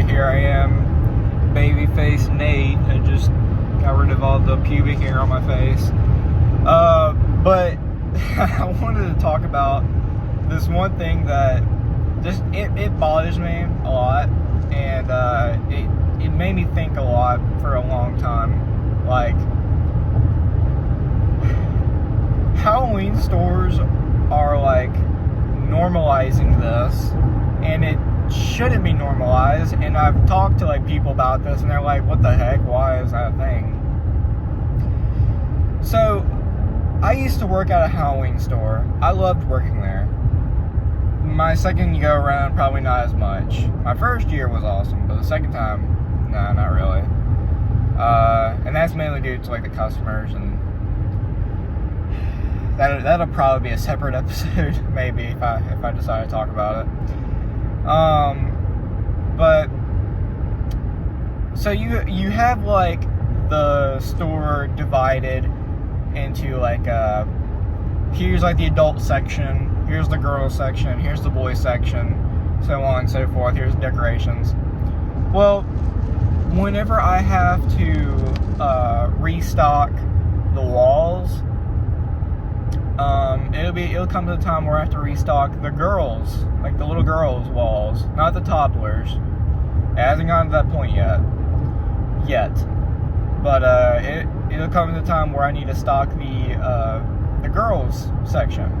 day, here I am, baby-faced Nate. I just got rid of all the pubic hair on my face. But I wanted to talk about this one thing that just, it bothers me a lot, and it made me think a lot for a long time. Like, Halloween stores are like normalizing this, and it shouldn't be normalized. And I've talked to like people about this, and they're like, what the heck, why is that a thing? So I used to work at a Halloween store. I loved working there. My second go around, probably not as much. My first year was awesome, but the second time, no, not really. And that's mainly due to like the customers, and that'll probably be a separate episode, maybe, if I decide to talk about it. But so you have like the store divided into like here's like the adult section, here's the girls section, here's the boys section, so on and so forth. Here's decorations. Well, whenever I have to restock the walls, it'll come to the time where I have to restock the girls, like the little girls' walls, not the toddlers. It hasn't gotten to that point yet. But it'll come to the time where I need to stock the girls section.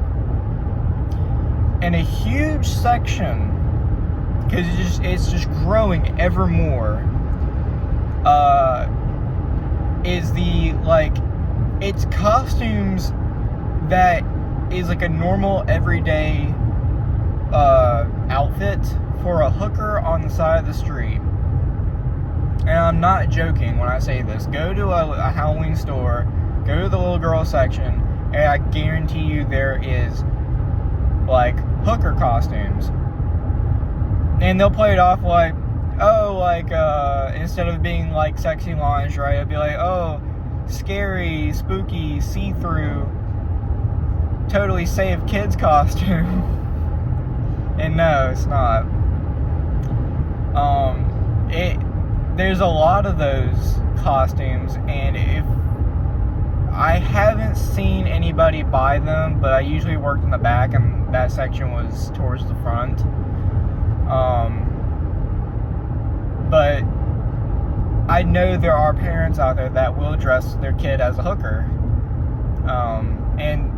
And a huge section, because it's just growing ever more, is the, like, it's costumes that is like a normal everyday outfit for a hooker on the side of the street. And I'm not joking when I say this. Go to a Halloween store, go to the little girl section, and I guarantee you there is like hooker costumes. And they'll play it off like, oh, like instead of being like sexy lingerie, it'll be like, oh, scary, spooky, see-through, totally safe kids costume. And no, it's not. There's a lot of those costumes, and if I haven't seen anybody buy them, but I usually worked in the back, and that section was towards the front. But I know there are parents out there that will dress their kid as a hooker, and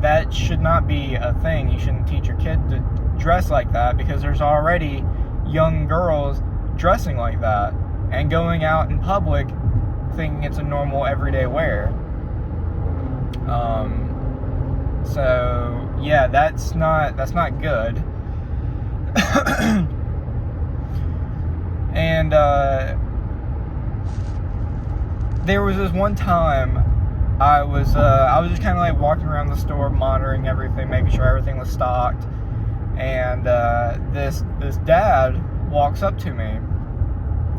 that should not be a thing. You shouldn't teach your kid to dress like that, because there's already young girls dressing like that and going out in public thinking it's a normal everyday wear. So yeah, that's not good. And there was this one time I was just kind of like walking around the store, monitoring everything, making sure everything was stocked, and this dad walks up to me.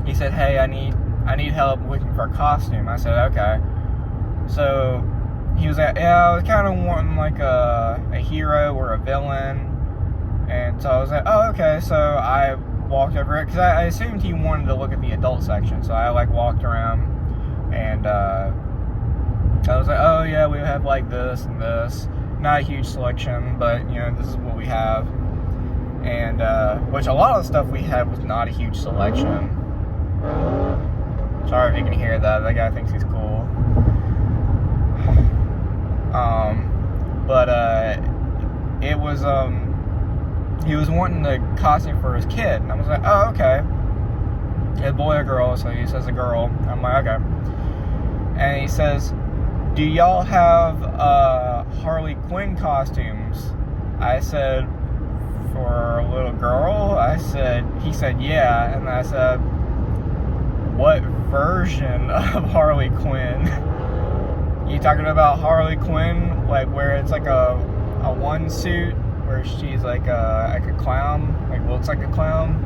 He said, "Hey, I need help looking for a costume." I said, "Okay." So he was like, "Yeah, I was kind of wanting like a hero or a villain," and so I was like, "Oh, okay." So I walked over it, because I assumed he wanted to look at the adult section. So I like walked around, and I was like, "Oh yeah, we have like this and this. Not a huge selection, but you know, this is what we have." And which a lot of the stuff we had was not a huge selection. Sorry if you can hear that. That guy thinks he's cool. But it was he was wanting the costume for his kid, and I was like, "Oh, okay." A boy or girl? So he says a girl. I'm like, okay. And he says, "Do y'all have Harley Quinn costumes?" I said, "For a little girl?" He said, "Yeah." And I said, "What version of Harley Quinn?" You talking about Harley Quinn, like where it's like a one suit where she's like a clown, like looks like a clown?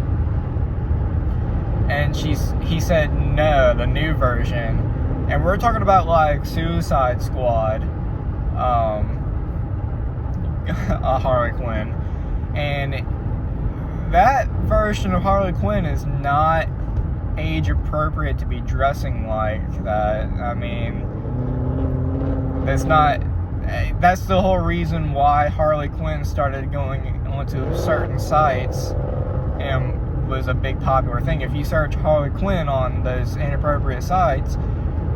And he said, "No, the new version." And we're talking about like Suicide Squad, a Harley Quinn. And that version of Harley Quinn is not age appropriate to be dressing like that. I mean, that's the whole reason why Harley Quinn started going onto certain sites and was a big popular thing. If you search Harley Quinn on those inappropriate sites,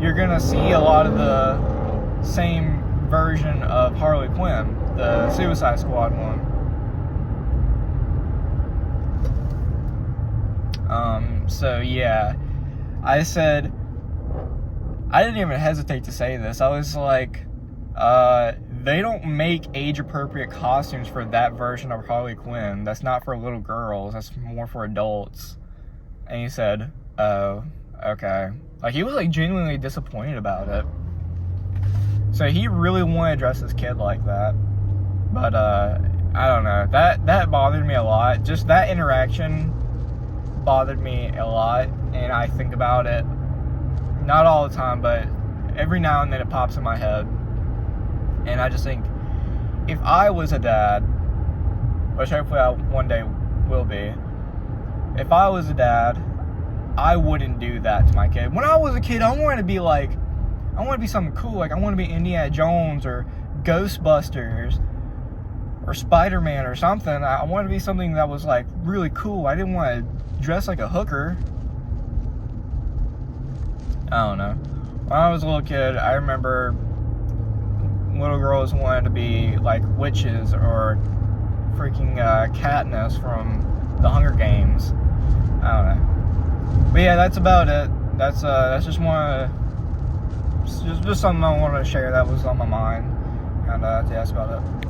you're gonna see a lot of the same version of Harley Quinn, the Suicide Squad one. So yeah, I said, I didn't even hesitate to say this. I was like, they don't make age-appropriate costumes for that version of Harley Quinn. That's not for little girls. That's more for adults. And he said, oh, okay. Like, he was, like, genuinely disappointed about it. So he really wanted to dress his kid like that. But, I don't know. That bothered me a lot. Just that interaction bothered me a lot. And I think about it, not all the time, but every now and then it pops in my head. And I just think, if I was a dad, which hopefully I one day will be, if I was a dad, I wouldn't do that to my kid. When I was a kid, I wanted to be something cool. Like, I want to be Indiana Jones or Ghostbusters or Spider-Man or something. I wanted to be something that was, like, really cool. I didn't want to dress like a hooker. I don't know. When I was a little kid, I remember little girls wanted to be like witches or freaking Katniss from the Hunger Games. I don't know. But yeah, that's about it. That's just just something I wanted to share that was on my mind. And yeah, that's about it.